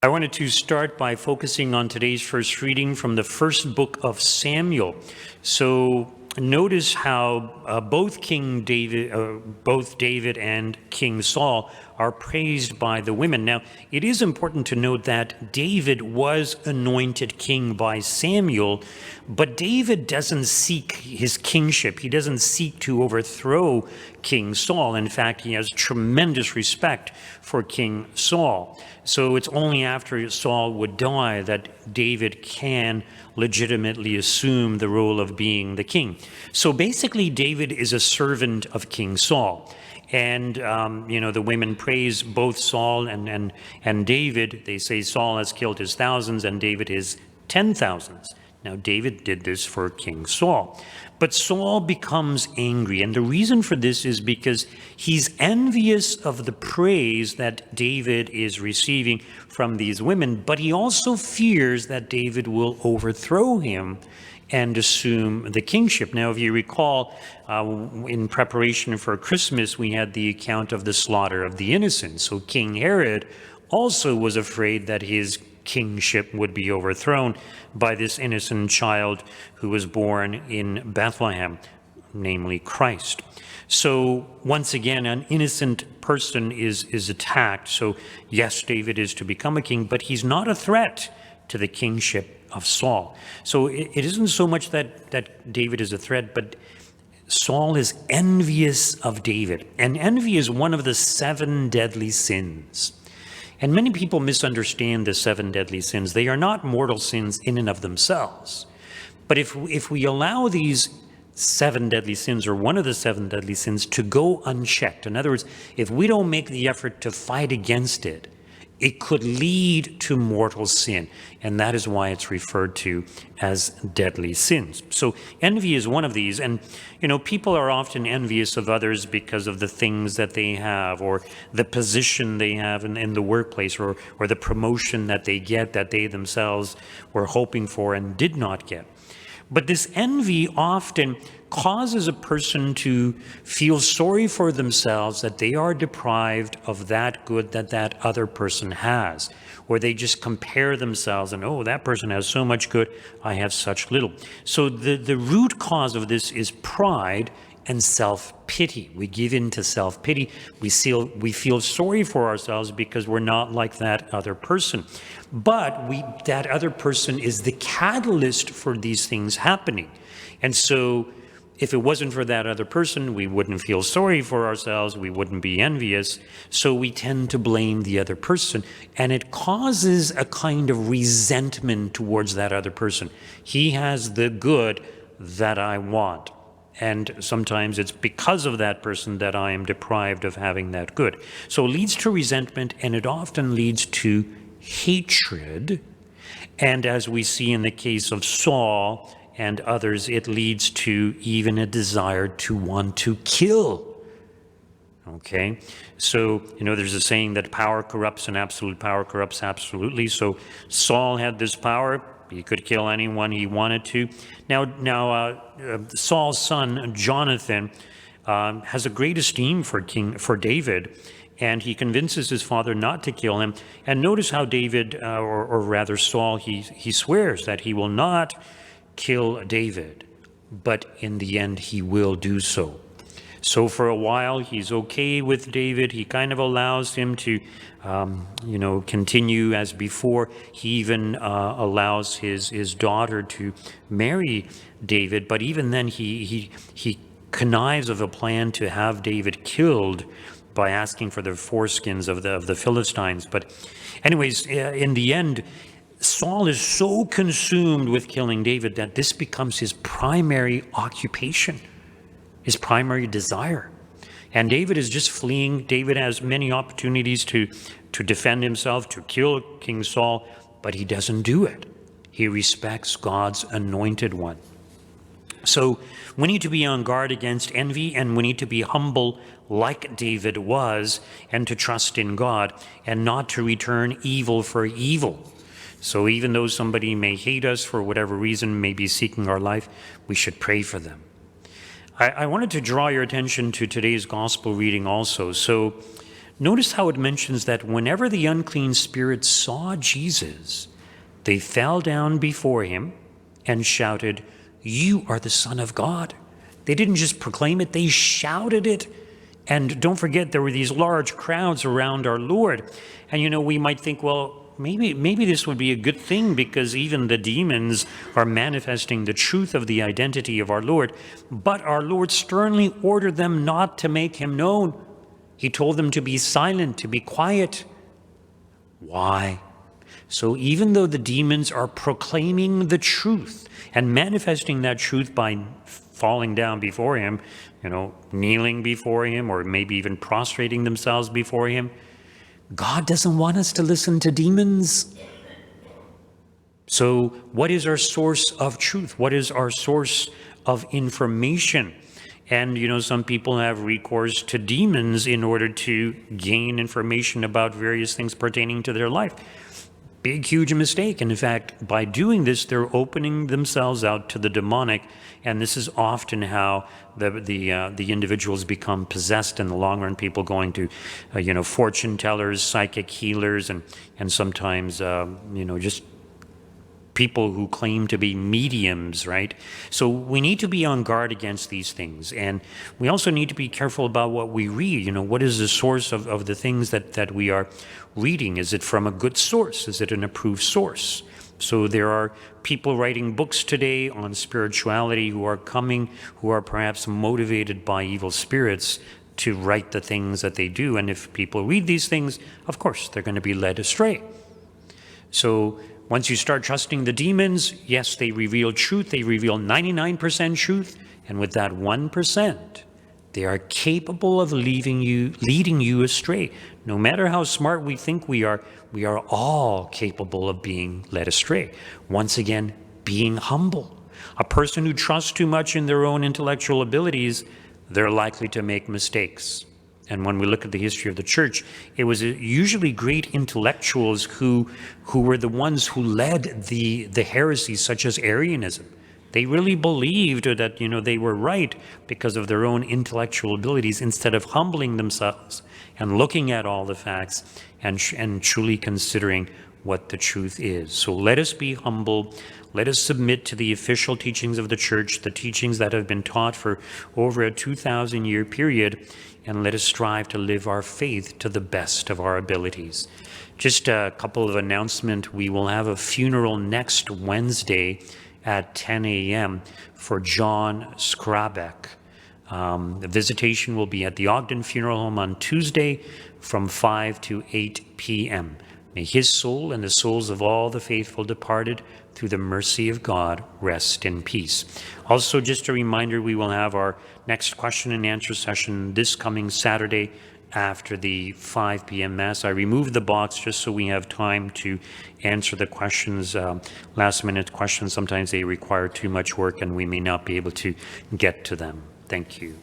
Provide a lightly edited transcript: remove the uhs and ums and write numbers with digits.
I wanted to start by focusing on today's first reading from the first book of Samuel. So notice how both David and King Saul are praised by the women. Now, it is important to note that David was anointed king by Samuel, but David doesn't seek his kingship. He doesn't seek to overthrow King Saul. In fact, he has tremendous respect for King Saul. So it's only after Saul would die that David can legitimately assume the role of being the king. So basically, David is a servant of King Saul. And, the women praise both Saul and David. They say Saul has killed his thousands and David his 10,000s. Now, David did this for King Saul. But Saul becomes angry. And the reason for this is because he's envious of the praise that David is receiving from these women. But he also fears that David will overthrow him and assume the kingship. Now, if you recall, in preparation for Christmas, we had the account of the slaughter of the innocents. So King Herod also was afraid that his kingship would be overthrown by this innocent child who was born in Bethlehem, namely Christ. So once again, an innocent person is attacked. So yes, David is to become a king, but he's not a threat to the kingship of Saul. So it isn't so much that David is a threat, but Saul is envious of David. And envy is one of the 7 deadly sins. And many people misunderstand the 7 deadly sins. They are not mortal sins in and of themselves. But if we allow these 7 deadly sins, or one of the 7 deadly sins, to go unchecked, in other words, if we don't make the effort to fight against it, it could lead to mortal sin, and that is why it's referred to as deadly sins. So envy is one of these, and people are often envious of others because of the things that they have, or the position they have in the workplace, or the promotion that they get that they themselves were hoping for and did not get. But this envy often causes a person to feel sorry for themselves that they are deprived of that good that other person has, or they just compare themselves and, oh, that person has so much good, I have such little. So the root cause of this is pride and self-pity. We give in to self-pity. We feel sorry for ourselves because we're not like that other person. But that other person is the catalyst for these things happening. And so if it wasn't for that other person, we wouldn't feel sorry for ourselves, we wouldn't be envious, so we tend to blame the other person, and it causes a kind of resentment towards that other person. He has the good that I want, and sometimes it's because of that person that I am deprived of having that good. So it leads to resentment, and it often leads to hatred, and as we see in the case of Saul and others, it leads to even a desire to want to kill. Okay, so there's a saying that power corrupts and absolute power corrupts absolutely. So Saul had this power; he could kill anyone he wanted to. Now, Saul's son Jonathan has a great esteem for David, and he convinces his father not to kill him. And notice how David, or rather Saul, he swears that he will not kill David, but in the end he will do so. So for a while he's okay with David. He kind of allows him to continue as before. He even allows his daughter to marry David, but even then he connives of a plan to have David killed by asking for the foreskins of the Philistines. But anyways, in the end, Saul is so consumed with killing David that this becomes his primary occupation, his primary desire. And David is just fleeing. David has many opportunities to defend himself, to kill King Saul, but he doesn't do it. He respects God's anointed one. So we need to be on guard against envy, and we need to be humble like David was, and to trust in God, and not to return evil for evil. So even though somebody may hate us for whatever reason, may be seeking our life, we should pray for them. I wanted to draw your attention to today's gospel reading also. So Notice how it mentions that whenever the unclean spirits saw Jesus, they fell down before him and shouted, "You are the Son of God." They didn't just proclaim it, they shouted it. And don't forget, there were these large crowds around our Lord. And we might think, well, maybe this would be a good thing because even the demons are manifesting the truth of the identity of our Lord. But our Lord sternly ordered them not to make him known. He told them to be silent, to be quiet. Why? So even though the demons are proclaiming the truth and manifesting that truth by falling down before him, kneeling before him, or maybe even prostrating themselves before him, God doesn't want us to listen to demons. So what is our source of truth? What is our source of information? And, some people have recourse to demons in order to gain information about various things pertaining to their life. Big, huge mistake. And in fact, by doing this, they're opening themselves out to the demonic. And this is often how the individuals become possessed in the long run. People going to, fortune tellers, psychic healers, and sometimes, just people who claim to be mediums, right? So we need to be on guard against these things. And we also need to be careful about what we read. What is the source of the things that we are reading? Is it from a good source? Is it an approved source? So there are people writing books today on spirituality who are perhaps motivated by evil spirits to write the things that they do. And if people read these things, of course, they're going to be led astray. So once you start trusting the demons, yes, they reveal truth. They reveal 99% truth. And with that 1%, they are capable of leading you astray. No matter how smart we think we are all capable of being led astray. Once again, being humble. A person who trusts too much in their own intellectual abilities, they're likely to make mistakes. And when we look at the history of the church, it was usually great intellectuals who were the ones who led the heresies, such as Arianism. They really believed that, they were right because of their own intellectual abilities, instead of humbling themselves and looking at all the facts and truly considering what the truth is. So let us be humble. Let us submit to the official teachings of the church, the teachings that have been taught for over a 2,000-year period, and let us strive to live our faith to the best of our abilities. Just a couple of announcements. We will have a funeral next Wednesday at 10 a.m. for John Skrabek. The visitation will be at the Ogden Funeral Home on Tuesday from 5 to 8 p.m. May his soul and the souls of all the faithful departed through the mercy of God rest in peace. Also, just a reminder, we will have our next question and answer session this coming Saturday after the 5 p.m. Mass. I removed the box just so we have time to answer the questions, last-minute questions. Sometimes they require too much work and we may not be able to get to them. Thank you.